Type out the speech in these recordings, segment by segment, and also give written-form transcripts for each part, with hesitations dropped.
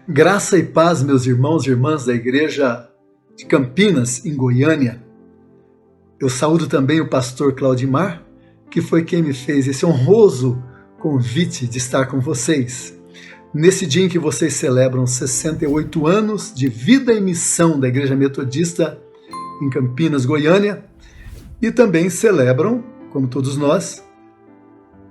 Graça e paz, meus irmãos e irmãs da Igreja de Campinas, em Goiânia. Eu saúdo também o pastor Claudimar, que foi quem me fez esse honroso convite de estar com vocês. Nesse dia em que vocês celebram 68 anos de vida e missão da Igreja Metodista em Campinas, Goiânia, e também celebram, como todos nós,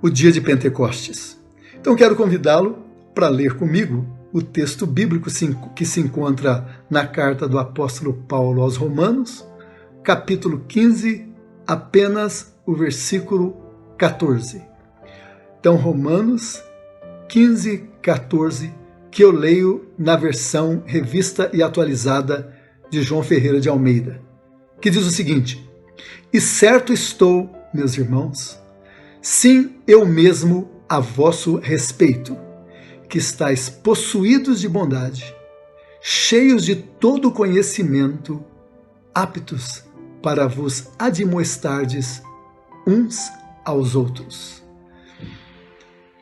o dia de Pentecostes. Então quero convidá-lo para ler comigo o texto bíblico que se encontra na carta do apóstolo Paulo aos Romanos, capítulo 15, apenas o versículo 14. Então, Romanos 15, 14, que eu leio na versão revista e atualizada de João Ferreira de Almeida, que diz o seguinte: E certo estou, meus irmãos, sim, eu mesmo a vosso respeito, que estáis possuídos de bondade, cheios de todo conhecimento, aptos para vos admoestardes uns aos outros.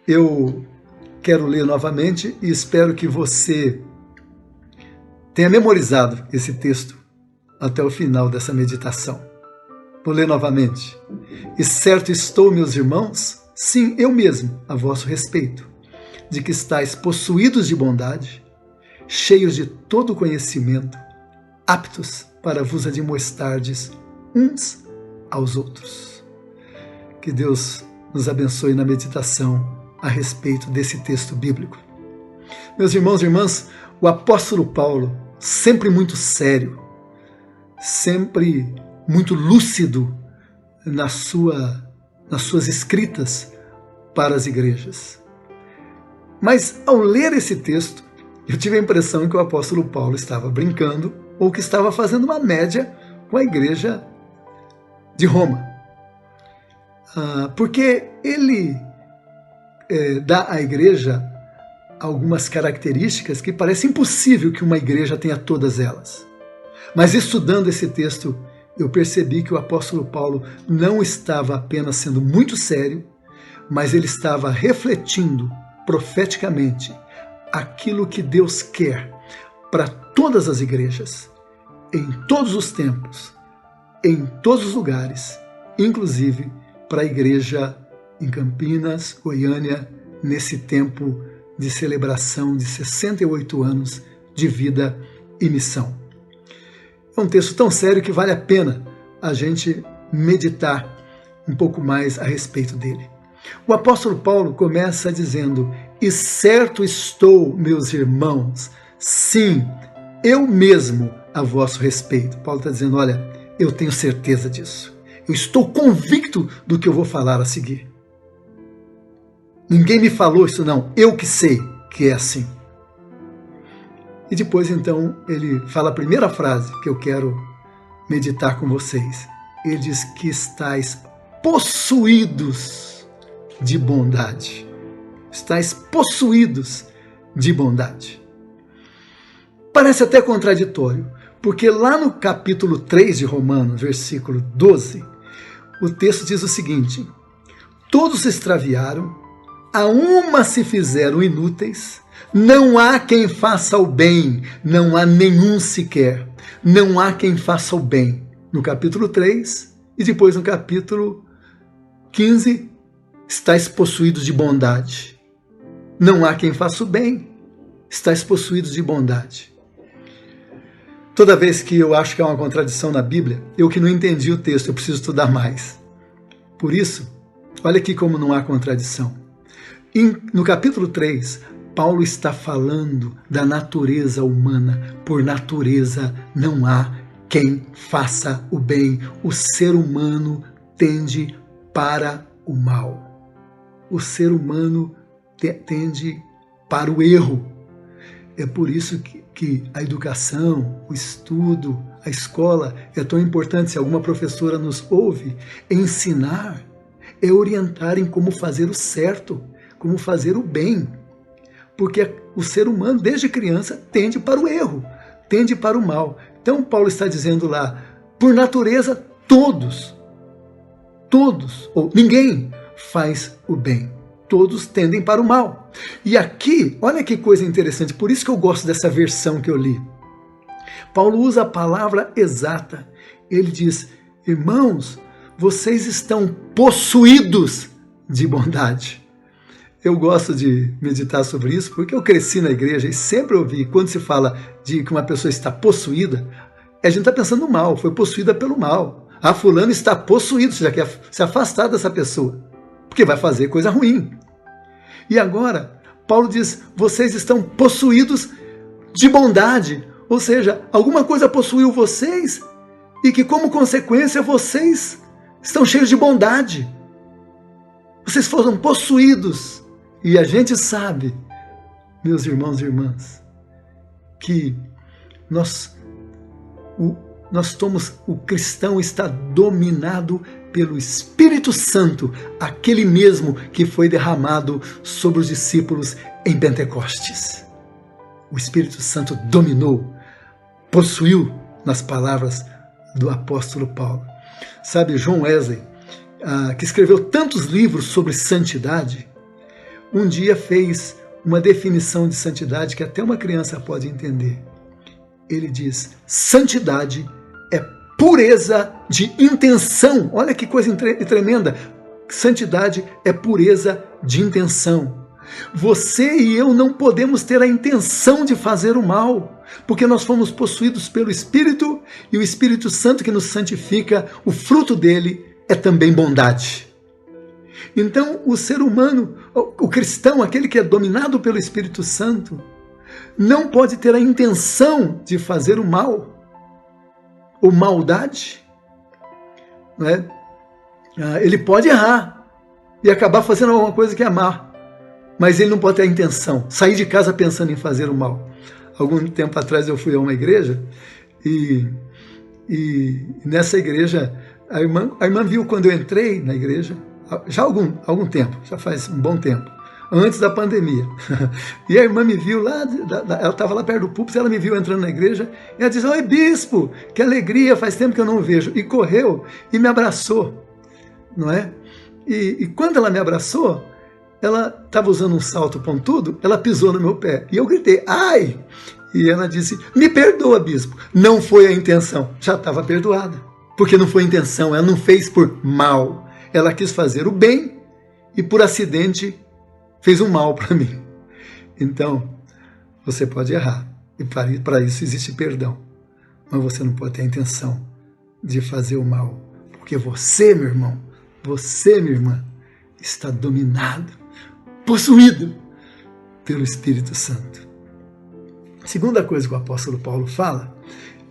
Eu quero ler novamente e espero que você tenha memorizado esse texto até o final dessa meditação. Vou ler novamente. E certo estou, meus irmãos, sim, eu mesmo, a vosso respeito, de que estáis possuídos de bondade, cheios de todo conhecimento, aptos para vos admoestardes uns aos outros. Que Deus nos abençoe na meditação a respeito desse texto bíblico. Meus irmãos e irmãs, o apóstolo Paulo, sempre muito sério, sempre muito lúcido nas suas escritas para as igrejas. Mas ao ler esse texto, eu tive a impressão que o apóstolo Paulo estava brincando ou que estava fazendo uma média com a igreja de Roma. Porque ele dá à igreja algumas características que parece impossível que uma igreja tenha todas elas. Mas estudando esse texto, eu percebi que o apóstolo Paulo não estava apenas sendo muito sério, mas ele estava refletindo profeticamente aquilo que Deus quer para todas as igrejas, em todos os tempos, em todos os lugares, inclusive para a igreja em Campinas, Goiânia, nesse tempo de celebração de 68 anos de vida e missão. É um texto tão sério que vale a pena a gente meditar um pouco mais a respeito dele. O apóstolo Paulo começa dizendo: E certo estou, meus irmãos, sim, eu mesmo a vosso respeito. Paulo está dizendo: olha, eu tenho certeza disso. Eu estou convicto do que eu vou falar a seguir. Ninguém me falou isso não, eu que sei que é assim. E depois então ele fala a primeira frase que eu quero meditar com vocês. Ele diz que estáis possuídos de bondade. Estáis possuídos de bondade. Parece até contraditório, porque lá no capítulo 3 de Romanos, versículo 12, o texto diz o seguinte: Todos se extraviaram, a uma se fizeram inúteis, não há quem faça o bem, não há nenhum sequer, não há quem faça o bem. No capítulo 3 e depois no capítulo 15, estáis possuídos de bondade. Não há quem faça o bem, estáis possuídos de bondade. Toda vez que eu acho que há uma contradição na Bíblia, eu que não entendi o texto, eu preciso estudar mais. Por isso, olha aqui como não há contradição. No capítulo 3, Paulo está falando da natureza humana. Por natureza não há quem faça o bem. O ser humano tende para o mal. O ser humano tende para o erro. É por isso que a educação, o estudo, a escola é tão importante. Se alguma professora nos ouve, ensinar é orientar em como fazer o certo, como fazer o bem. Porque o ser humano, desde criança, tende para o erro, tende para o mal. Então Paulo está dizendo lá, por natureza, todos, ou ninguém faz o bem. todos tendem para o mal. E aqui, olha que coisa interessante, por isso que eu gosto dessa versão que eu li. Paulo usa a palavra exata. Ele diz, irmãos, vocês estão possuídos de bondade. Eu gosto de meditar sobre isso porque eu cresci na igreja e sempre ouvi, quando se fala de que uma pessoa está possuída, a gente está pensando no mal, foi possuída pelo mal. Ah, fulano está possuído, você já quer se afastar dessa pessoa, porque vai fazer coisa ruim. E agora, Paulo diz, vocês estão possuídos de bondade, ou seja, alguma coisa possuiu vocês e que como consequência vocês estão cheios de bondade. Vocês foram possuídos. E a gente sabe, meus irmãos e irmãs, que o cristão está dominado pelo Espírito Santo, aquele mesmo que foi derramado sobre os discípulos em Pentecostes. O Espírito Santo dominou, possuiu, nas palavras do apóstolo Paulo. Sabe, John Wesley, que escreveu tantos livros sobre santidade, um dia fez uma definição de santidade que até uma criança pode entender. Ele diz, santidade é pureza de intenção. Olha que coisa tremenda. Santidade é pureza de intenção. Você e eu não podemos ter a intenção de fazer o mal, porque nós fomos possuídos pelo Espírito e o Espírito Santo que nos santifica, o fruto dele é também bondade. Então, o ser humano, o cristão, aquele que é dominado pelo Espírito Santo, não pode ter a intenção de fazer o mal, ou maldade. Não é? Ele pode errar e acabar fazendo alguma coisa que é má, mas ele não pode ter a intenção, sair de casa pensando em fazer o mal. Algum tempo atrás eu fui a uma igreja e nessa igreja a irmã viu quando eu entrei na igreja, já há algum tempo, já faz um bom tempo, antes da pandemia. E a irmã me viu lá, ela estava lá perto do púlpito, ela me viu entrando na igreja, e ela disse, oi bispo, que alegria, faz tempo que eu não vejo. E correu e me abraçou, não é? E quando ela me abraçou, ela estava usando um salto pontudo, ela pisou no meu pé. E eu gritei, ai! E ela disse, me perdoa, bispo, não foi a intenção. Já estava perdoada, porque não foi a intenção, ela não fez por mal. Ela quis fazer o bem e por acidente fez um mal para mim. Então, você pode errar e para isso existe perdão. Mas você não pode ter a intenção de fazer o mal, porque você, meu irmão, você, minha irmã, está dominado, possuído pelo Espírito Santo. A segunda coisa que o apóstolo Paulo fala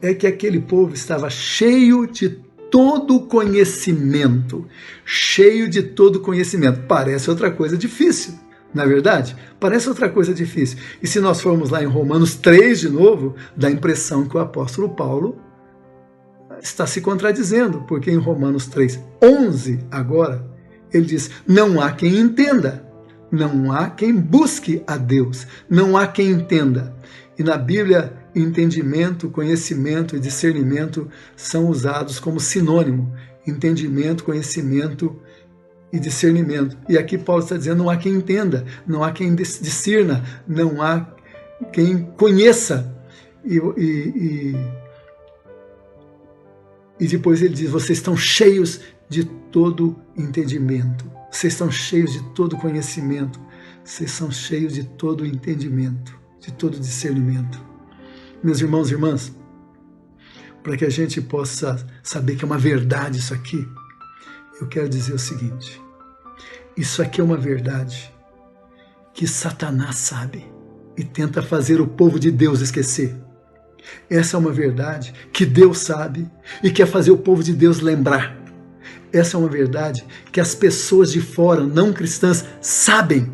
é que aquele povo estava cheio de todo conhecimento. Cheio de todo conhecimento. Parece outra coisa difícil, não é verdade? Parece outra coisa difícil. E se nós formos lá em Romanos 3 de novo, dá a impressão que o apóstolo Paulo está se contradizendo, porque em Romanos 3:11 agora, ele diz, não há quem entenda, não há quem busque a Deus, não há quem entenda. E na Bíblia, entendimento, conhecimento e discernimento são usados como sinônimo. Entendimento, conhecimento e discernimento. E aqui Paulo está dizendo, não há quem entenda, não há quem discirna, não há quem conheça. E depois ele diz, vocês estão cheios de todo entendimento. Vocês estão cheios de todo conhecimento. Vocês são cheios de todo entendimento, de todo discernimento. Meus irmãos e irmãs, para que a gente possa saber que é uma verdade isso aqui, eu quero dizer o seguinte, isso aqui é uma verdade que Satanás sabe e tenta fazer o povo de Deus esquecer. Essa é uma verdade que Deus sabe e quer fazer o povo de Deus lembrar. Essa é uma verdade que as pessoas de fora, não cristãs, sabem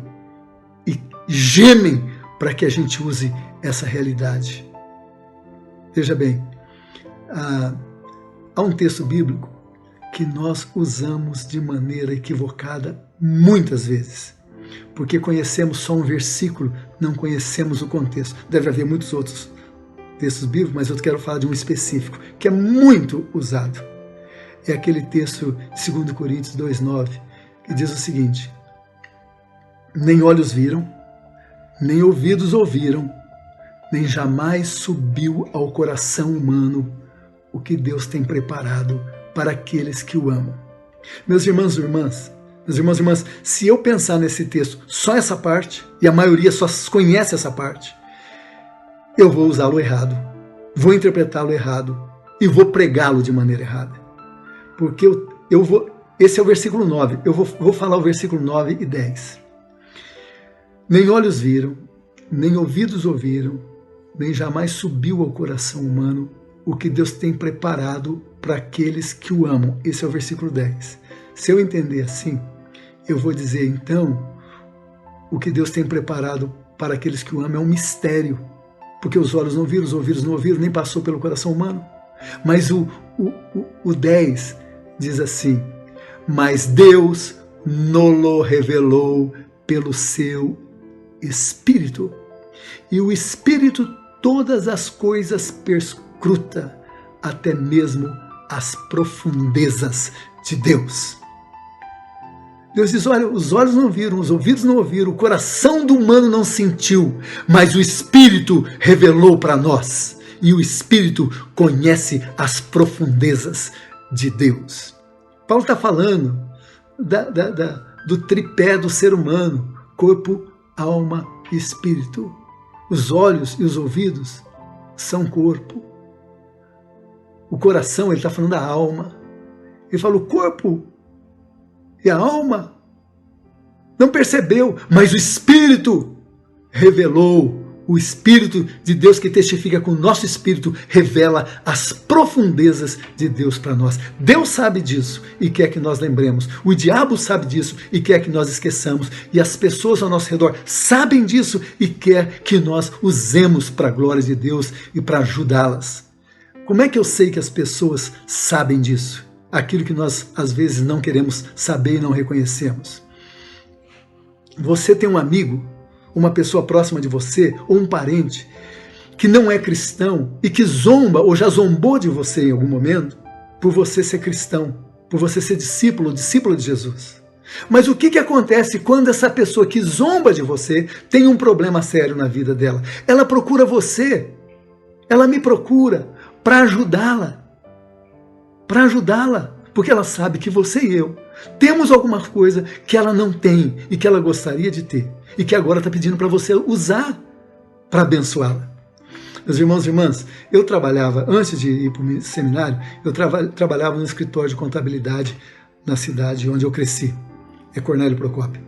e gemem para que a gente use essa realidade. Veja bem, há um texto bíblico que nós usamos de maneira equivocada muitas vezes, porque conhecemos só um versículo, não conhecemos o contexto. Deve haver muitos outros textos bíblicos, mas eu quero falar de um específico, que é muito usado. É aquele texto de 2 Coríntios 2:9, que diz o seguinte, nem olhos viram, nem ouvidos ouviram, nem jamais subiu ao coração humano o que Deus tem preparado para aqueles que o amam. Meus irmãos e irmãs, se eu pensar nesse texto só essa parte, e a maioria só conhece essa parte, eu vou usá-lo errado, vou interpretá-lo errado e vou pregá-lo de maneira errada. Porque esse é o versículo 9, eu vou falar o versículo 9 e 10. Nem olhos viram, nem ouvidos ouviram, nem jamais subiu ao coração humano o que Deus tem preparado para aqueles que o amam. Esse é o versículo 10. Se eu entender assim, eu vou dizer então, o que Deus tem preparado para aqueles que o amam é um mistério, porque os olhos não viram, os ouvidos não ouviram, nem passou pelo coração humano. Mas o 10 diz assim, mas Deus nos revelou pelo seu Espírito, e o Espírito todas as coisas perscruta, até mesmo as profundezas de Deus. Deus diz, olha, os olhos não viram, os ouvidos não ouviram, o coração do humano não sentiu, mas o Espírito revelou para nós, e o Espírito conhece as profundezas de Deus. Paulo está falando do tripé do ser humano, corpo, alma e espírito. Os olhos e os ouvidos são corpo. O coração, ele está falando da alma. Ele fala, o corpo e a alma não percebeu, mas o Espírito revelou. O Espírito de Deus que testifica com o nosso Espírito revela as profundezas de Deus para nós. Deus sabe disso e quer que nós lembremos. O diabo sabe disso e quer que nós esqueçamos. E as pessoas ao nosso redor sabem disso e quer que nós usemos para a glória de Deus e para ajudá-las. Como é que eu sei que as pessoas sabem disso? Aquilo que nós às vezes não queremos saber e não reconhecemos. Você tem um amigo, uma pessoa próxima de você, ou um parente, que não é cristão e que zomba ou já zombou de você em algum momento, por você ser cristão, por você ser discípulo de Jesus. Mas o que acontece quando essa pessoa que zomba de você tem um problema sério na vida dela? Ela procura você, ela me procura para ajudá-la, porque ela sabe que você e eu temos alguma coisa que ela não tem e que ela gostaria de ter e que agora está pedindo para você usar para abençoá-la. Meus irmãos e irmãs, eu trabalhava, antes de ir para o seminário, eu trabalhava no escritório de contabilidade na cidade onde eu cresci, é Cornélio Procópio.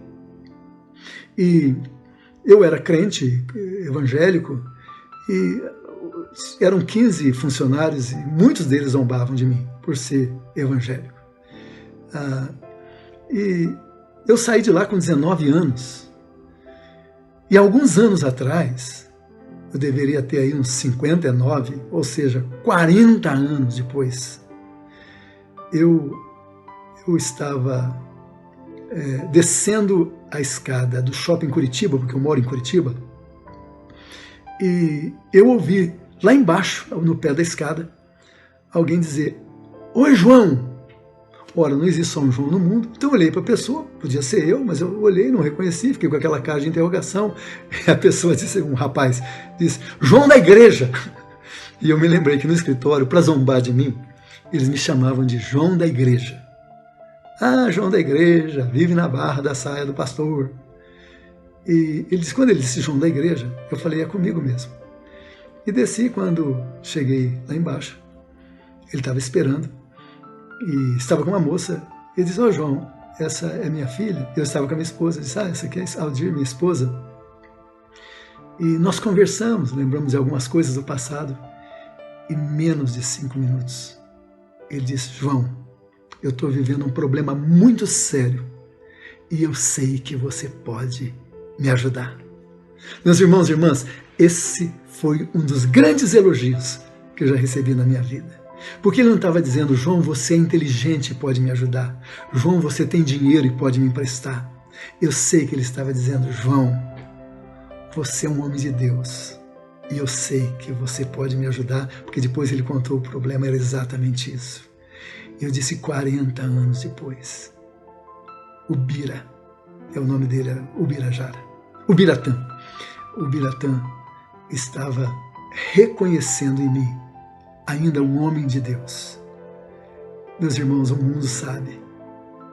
E eu era crente, evangélico, e eram 15 funcionários e muitos deles zombavam de mim por ser evangélico. E eu saí de lá com 19 anos. E alguns anos atrás, eu deveria ter aí uns 59, ou seja, 40 anos depois, eu estava descendo a escada do shopping Curitiba, porque eu moro em Curitiba, e eu ouvi lá embaixo, no pé da escada, alguém dizer, oi João! Ora, não existe só um João no mundo, então eu olhei para a pessoa, podia ser eu, mas eu olhei, não reconheci, fiquei com aquela cara de interrogação, e a pessoa disse, um rapaz, disse, João da igreja! E eu me lembrei que no escritório, para zombar de mim, eles me chamavam de João da igreja. Ah, João da igreja, vive na barra da saia do pastor. E quando ele disse João da igreja, eu falei, é comigo mesmo. E desci quando cheguei lá embaixo. Ele estava esperando. E estava com uma moça. Ele disse, ô João, essa é minha filha. Eu estava com a minha esposa. Ele disse, essa aqui é a Aldir, minha esposa. E nós conversamos, lembramos de algumas coisas do passado. E menos de 5 minutos, ele disse, João, eu estou vivendo um problema muito sério. E eu sei que você pode me ajudar. Meus irmãos e irmãs, esse foi um dos grandes elogios que eu já recebi na minha vida. Porque ele não estava dizendo, João, você é inteligente e pode me ajudar. João, você tem dinheiro e pode me emprestar. Eu sei que ele estava dizendo, João, você é um homem de Deus. E eu sei que você pode me ajudar, porque depois ele contou o problema, era exatamente isso. Eu disse 40 anos depois, o Bira O nome dele era Ubiratã. Ubiratã estava reconhecendo em mim ainda um homem de Deus. Meus irmãos, o mundo sabe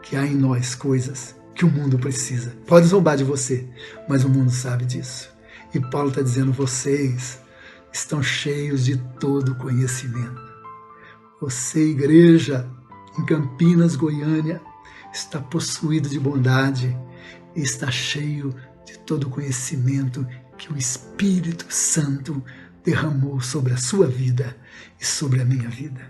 que há em nós coisas que o mundo precisa. Pode zombar de você, mas o mundo sabe disso. E Paulo está dizendo, vocês estão cheios de todo conhecimento. Você, igreja, em Campinas, Goiânia, está possuído de bondade e está cheio de todo conhecimento que o Espírito Santo derramou sobre a sua vida e sobre a minha vida.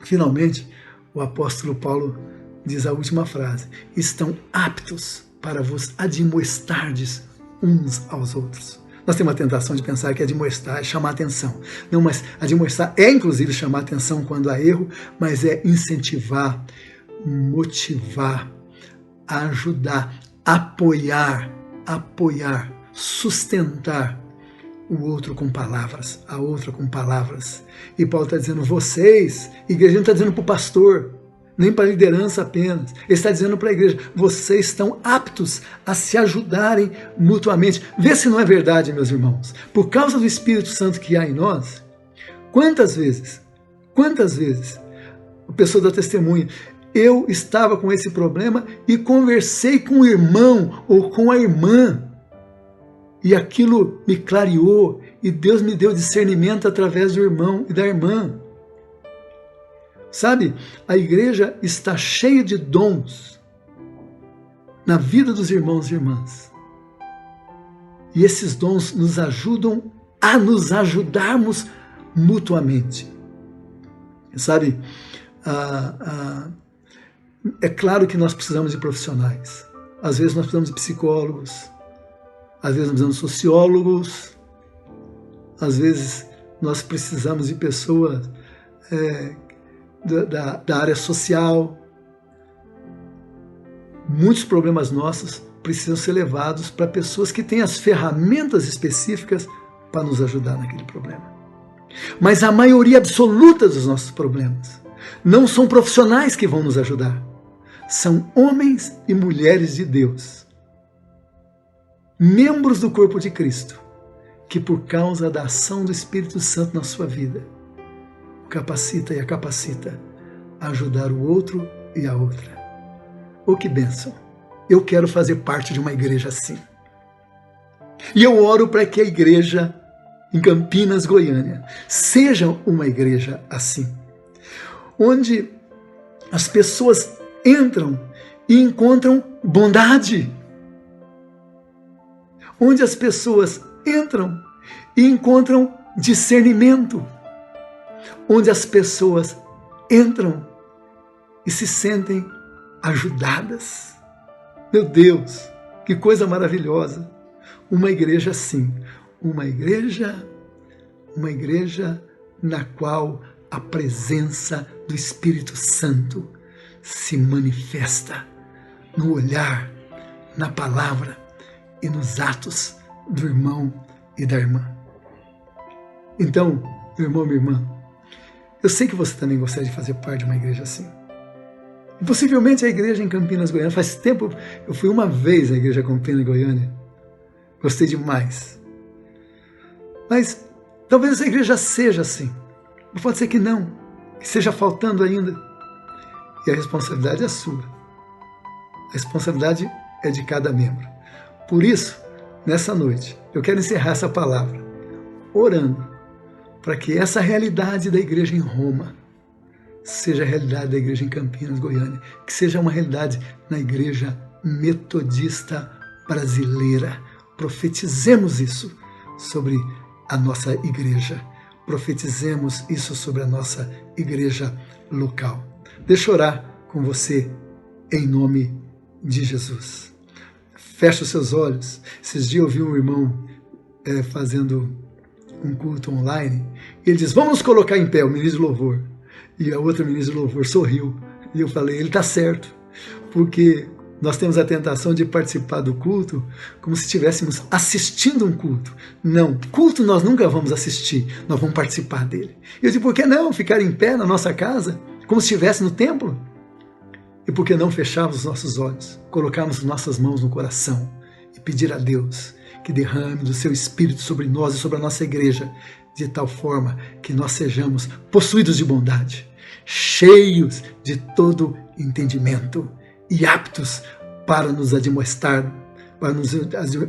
Finalmente, o apóstolo Paulo diz a última frase: estão aptos para vos admoestardes uns aos outros. Nós temos a tentação de pensar que admoestar é chamar atenção. Não, mas admoestar é inclusive chamar atenção quando há erro, mas é incentivar, motivar, ajudar, apoiar, sustentar o outro com palavras, a outra com palavras. E Paulo está dizendo, vocês, igreja, não está dizendo para o pastor, nem para a liderança apenas. Ele está dizendo para a igreja, vocês estão aptos a se ajudarem mutuamente. Vê se não é verdade, meus irmãos. Por causa do Espírito Santo que há em nós, quantas vezes, a pessoa dá testemunho, eu estava com esse problema e conversei com o irmão ou com a irmã, e aquilo me clareou, e Deus me deu discernimento através do irmão e da irmã. Sabe, a igreja está cheia de dons na vida dos irmãos e irmãs. E esses dons nos ajudam a nos ajudarmos mutuamente. Sabe, é claro que nós precisamos de profissionais. Às vezes nós precisamos de psicólogos, às vezes nós precisamos de sociólogos, às vezes nós precisamos de pessoas da área social. Muitos problemas nossos precisam ser levados para pessoas que têm as ferramentas específicas para nos ajudar naquele problema. Mas a maioria absoluta dos nossos problemas não são profissionais que vão nos ajudar. São homens e mulheres de Deus, membros do corpo de Cristo, que por causa da ação do Espírito Santo na sua vida, capacita e a capacita a ajudar o outro e a outra. Oh, que bênção! Eu quero fazer parte de uma igreja assim. E eu oro para que a igreja em Campinas, Goiânia, seja uma igreja assim, onde as pessoas entram e encontram bondade, onde as pessoas entram e encontram discernimento, onde as pessoas entram e se sentem ajudadas. Meu Deus, que coisa maravilhosa! Uma igreja assim, uma igreja na qual a presença do Espírito Santo se manifesta no olhar, na palavra e nos atos do irmão e da irmã. Então, meu irmão, minha irmã, eu sei que você também gostaria de fazer parte de uma igreja assim. E possivelmente a igreja em Campinas, Goiânia, faz tempo, eu fui uma vez à igreja Campinas, Goiânia, gostei demais. Mas talvez essa igreja seja assim, mas pode ser que não, que seja faltando ainda. E a responsabilidade é sua. A responsabilidade é de cada membro. Por isso, nessa noite, eu quero encerrar essa palavra orando para que essa realidade da igreja em Roma seja a realidade da igreja em Campinas, Goiânia, que seja uma realidade na igreja metodista brasileira. Profetizemos isso sobre a nossa igreja. Profetizemos isso sobre a nossa igreja local. Deixa eu orar com você em nome de Jesus. Feche os seus olhos. Esses dias eu vi um irmão fazendo um culto online. E ele diz, vamos nos colocar em pé, o ministro de louvor. E a outra ministra de louvor sorriu. E eu falei, ele está certo. Porque nós temos a tentação de participar do culto como se estivéssemos assistindo um culto. Não, culto nós nunca vamos assistir, nós vamos participar dele. E eu digo, por que não ficar em pé na nossa casa, como se estivesse no templo? E por que não fecharmos os nossos olhos, colocarmos nossas mãos no coração e pedir a Deus que derrame do seu Espírito sobre nós e sobre a nossa igreja, de tal forma que nós sejamos possuídos de bondade, cheios de todo entendimento e aptos para nos admoestar, para nos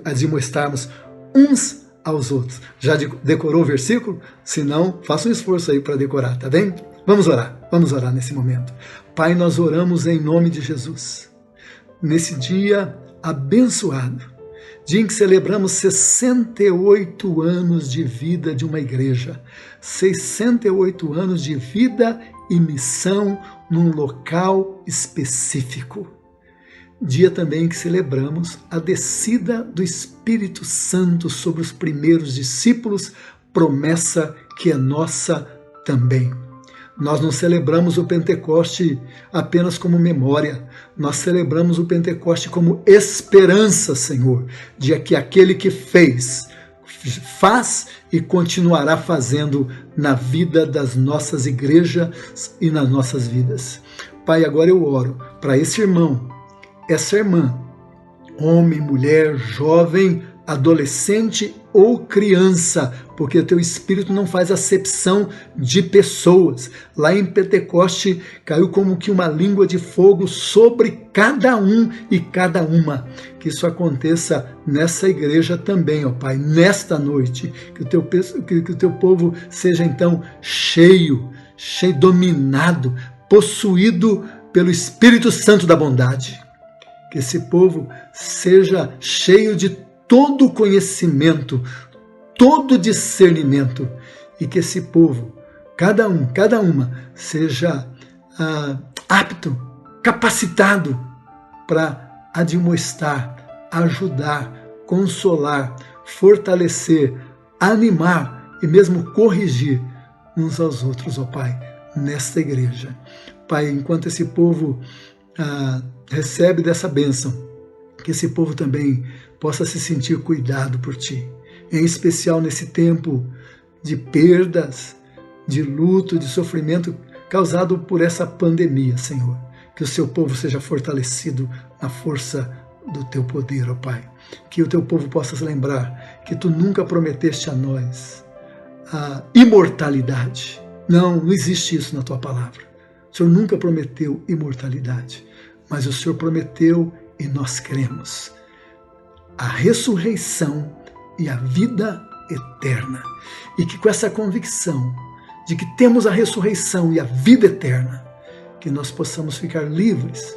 admoestarmos uns aos outros. Já decorou o versículo? Se não, faça um esforço aí para decorar, tá bem? Vamos orar nesse momento. Pai, nós oramos em nome de Jesus, nesse dia abençoado, dia em que celebramos 68 anos de vida de uma igreja, 68 anos de vida e missão num local específico. Dia também que celebramos a descida do Espírito Santo sobre os primeiros discípulos, promessa que é nossa também. Nós não celebramos o Pentecoste apenas como memória, nós celebramos o Pentecoste como esperança, Senhor, de que aquele que faz e continuará fazendo na vida das nossas igrejas e nas nossas vidas. Pai, agora eu oro para esse irmão, essa irmã, homem, mulher, jovem, adolescente ou criança, porque o teu Espírito não faz acepção de pessoas. Lá em Pentecoste caiu como que uma língua de fogo sobre cada um e cada uma. Que isso aconteça nessa igreja também, ó Pai, nesta noite, que o teu povo seja então cheio, dominado, possuído pelo Espírito Santo da bondade. Que esse povo seja cheio de todo conhecimento, todo discernimento, e que esse povo, cada uma, seja apto, capacitado para admoestar, ajudar, consolar, fortalecer, animar e mesmo corrigir uns aos outros, ó Pai, nesta igreja. Pai, enquanto esse povo recebe dessa bênção, que esse povo também possa se sentir cuidado por Ti, em especial nesse tempo de perdas, de luto, de sofrimento causado por essa pandemia, Senhor. Que o Seu povo seja fortalecido na força do Teu poder, ó Pai. Que o Teu povo possa se lembrar que Tu nunca prometeste a nós a imortalidade. Não existe isso na Tua palavra. O Senhor nunca prometeu imortalidade, mas o Senhor prometeu, e nós cremos, a ressurreição e a vida eterna. E que com essa convicção de que temos a ressurreição e a vida eterna, que nós possamos ficar livres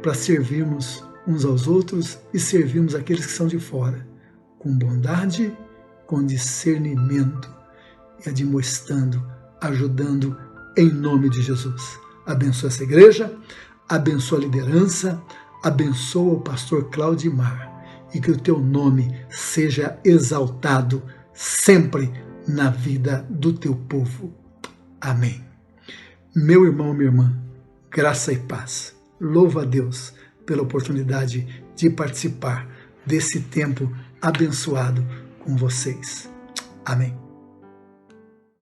para servirmos uns aos outros e servirmos aqueles que são de fora, com bondade, com discernimento e admoestando, ajudando em nome de Jesus. Abençoa essa igreja, abençoa a liderança, abençoa o pastor Claudimar, e que o teu nome seja exaltado sempre na vida do teu povo. Amém. Meu irmão, minha irmã, graça e paz. Louva a Deus pela oportunidade de participar desse tempo abençoado com vocês. Amém.